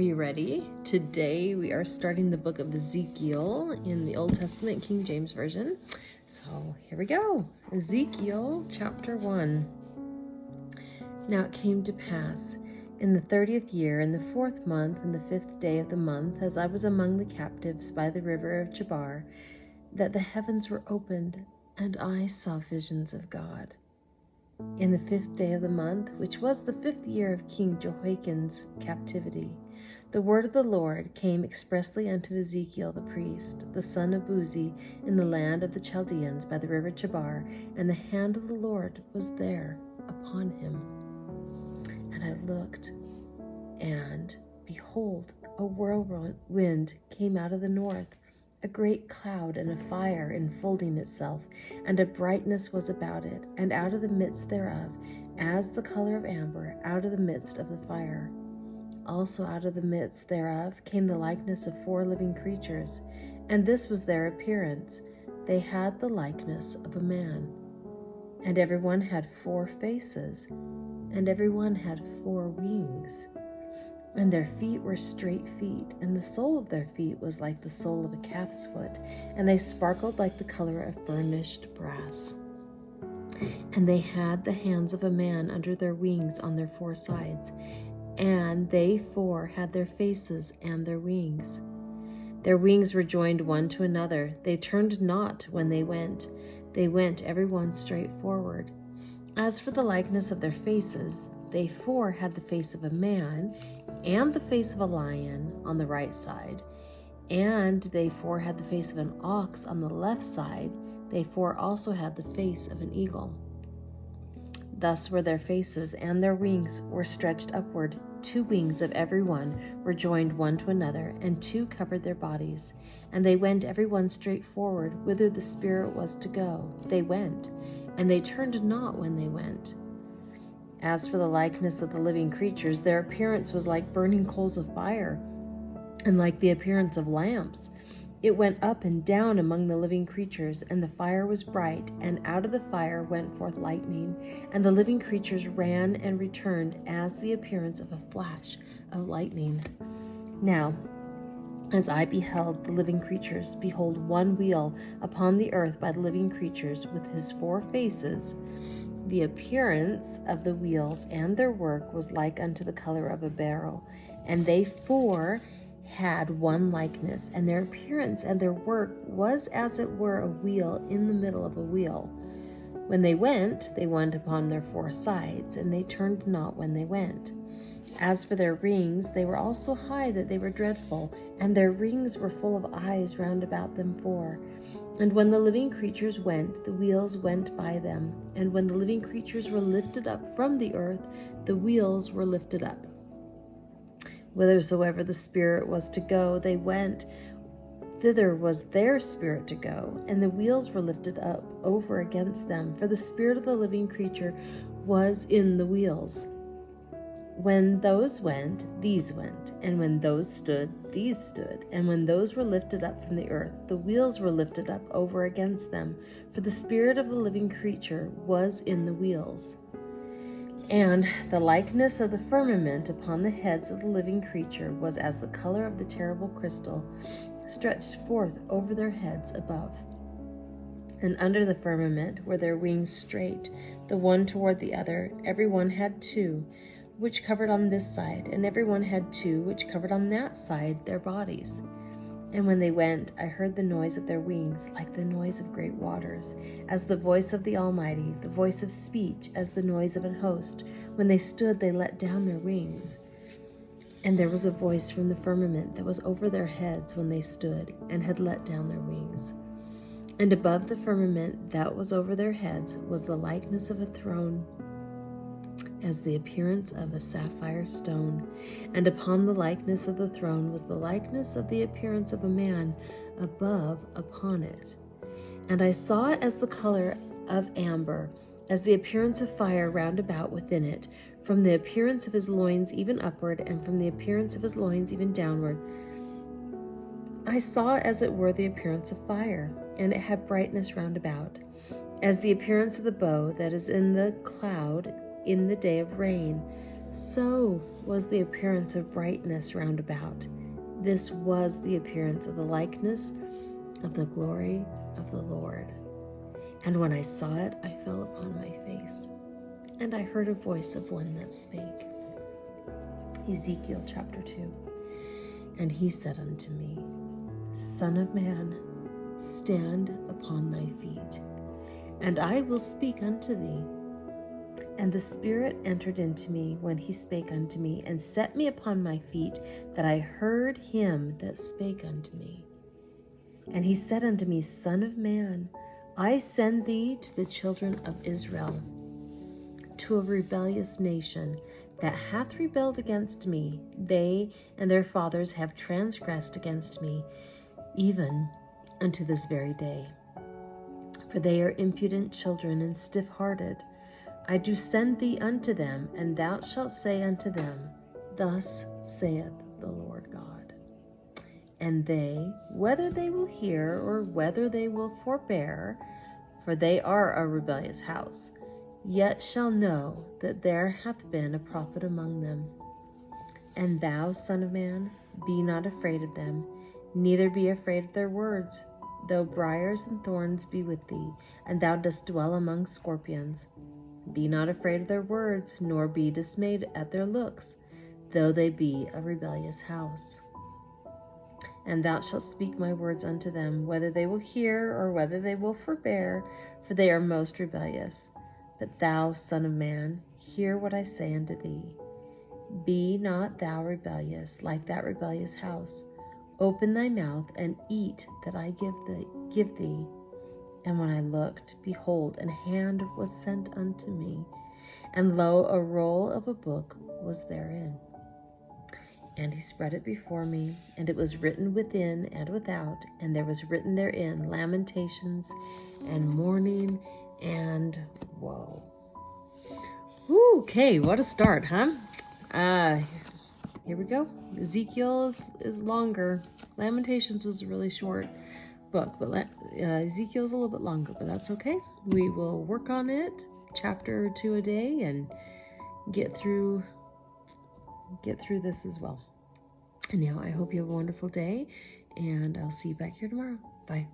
Are you ready? Today we are starting the book of Ezekiel in the Old Testament King James Version. So here we go. Ezekiel chapter 1. Now it came to pass in the 30th year, in the 4th month, in the 5th day of the month, as I was among the captives by the river of Chebar, that the heavens were opened, and I saw visions of God. In the 5th day of the month, which was the 5th year of King Jehoiakim's captivity, the word of the Lord came expressly unto Ezekiel the priest, the son of Buzi, in the land of the Chaldeans by the river Chebar, and the hand of the Lord was there upon him. And I looked, and behold, a whirlwind came out of the north, a great cloud and a fire enfolding itself, and a brightness was about it, and out of the midst thereof, as the color of amber, out of the midst of the fire. Also out of the midst thereof came the likeness of 4 living creatures, and this was their appearance. They had the likeness of a man. And every one had 4 faces, and every one had 4 wings. And their feet were straight feet, and the sole of their feet was like the sole of a calf's foot, and they sparkled like the color of burnished brass. And they had the hands of a man under their wings on their 4 sides, and they 4 had their faces and their wings. Their wings were joined one to another. They turned not when they went. They went every one straight forward. As for the likeness of their faces, they 4 had the face of a man, and the face of a lion on the right side, and they 4 had the face of an ox on the left side. They 4 also had the face of an eagle. Thus were their faces, and their wings were stretched upward. 2 wings of every one were joined one to another, and 2 covered their bodies. And they went every one straight forward, whither the Spirit was to go. They went, and they turned not when they went. As for the likeness of the living creatures, their appearance was like burning coals of fire, and like the appearance of lamps. It went up and down among the living creatures, and the fire was bright, and out of the fire went forth lightning, and the living creatures ran and returned as the appearance of a flash of lightning. Now, as I beheld the living creatures, behold, one wheel upon the earth by the living creatures with his 4 faces. The appearance of the wheels and their work was like unto the color of a beryl, and they 4 had one likeness, and their appearance and their work was as it were a wheel in the middle of a wheel. When they went upon their 4 sides, and they turned not when they went. As for their rings, they were also high that they were dreadful, and their rings were full of eyes round about them 4. And when the living creatures went, the wheels went by them. And when the living creatures were lifted up from the earth, the wheels were lifted up. Whithersoever the Spirit was to go, they went. Thither was their spirit to go, and the wheels were lifted up over against them, for the spirit of the living creature was in the wheels. When those went, these went, and when those stood, these stood, and when those were lifted up from the earth, the wheels were lifted up over against them, for the spirit of the living creature was in the wheels. And the likeness of the firmament upon the heads of the living creature was as the color of the terrible crystal, stretched forth over their heads above. And under the firmament were their wings straight, the one toward the other. Every one had 2, which covered on this side, and every one had 2, which covered on that side their bodies. And when they went, I heard the noise of their wings, like the noise of great waters, as the voice of the Almighty, the voice of speech, as the noise of an host. When they stood, they let down their wings. And there was a voice from the firmament that was over their heads when they stood, and had let down their wings. And above the firmament that was over their heads was the likeness of a throne, as the appearance of a sapphire stone, and upon the likeness of the throne was the likeness of the appearance of a man above upon it. And I saw it as the color of amber, as the appearance of fire round about within it, from the appearance of his loins even upward, and from the appearance of his loins even downward. I saw as it were the appearance of fire, and it had brightness round about, as the appearance of the bow that is in the cloud in the day of rain, So was the appearance of brightness round about. This was the appearance of the likeness of the glory of the Lord. And when I saw it, I fell upon my face, and I heard a voice of one that spake. Ezekiel chapter 2. And he said unto me, Son of man, stand upon thy feet, and I will speak unto thee. And the Spirit entered into me when he spake unto me, and set me upon my feet, that I heard him that spake unto me. And he said unto me, Son of man, I send thee to the children of Israel, to a rebellious nation that hath rebelled against me. They and their fathers have transgressed against me, even unto this very day. For they are impudent children and stiff-hearted. I do send thee unto them, and thou shalt say unto them, Thus saith the Lord God. And they, whether they will hear or whether they will forbear, for they are a rebellious house, yet shall know that there hath been a prophet among them. And thou, son of man, be not afraid of them, neither be afraid of their words, though briars and thorns be with thee, and thou dost dwell among scorpions. Be not afraid of their words, nor be dismayed at their looks, though they be a rebellious house. And thou shalt speak my words unto them, whether they will hear or whether they will forbear, for they are most rebellious. But thou, son of man, hear what I say unto thee. Be not thou rebellious like that rebellious house. Open thy mouth and eat that I give thee. And when I looked, behold, an hand was sent unto me, and lo, a roll of a book was therein. And he spread it before me, and it was written within and without, and there was written therein lamentations and mourning and woe. Okay, what a start, huh? Here we go. Ezekiel is longer. Lamentations was a really short book, but Ezekiel's a little bit longer, but that's okay. We will work on it, chapter or 2 a day, and get through this as well. And now I hope you have a wonderful day, and I'll see you back here tomorrow. Bye.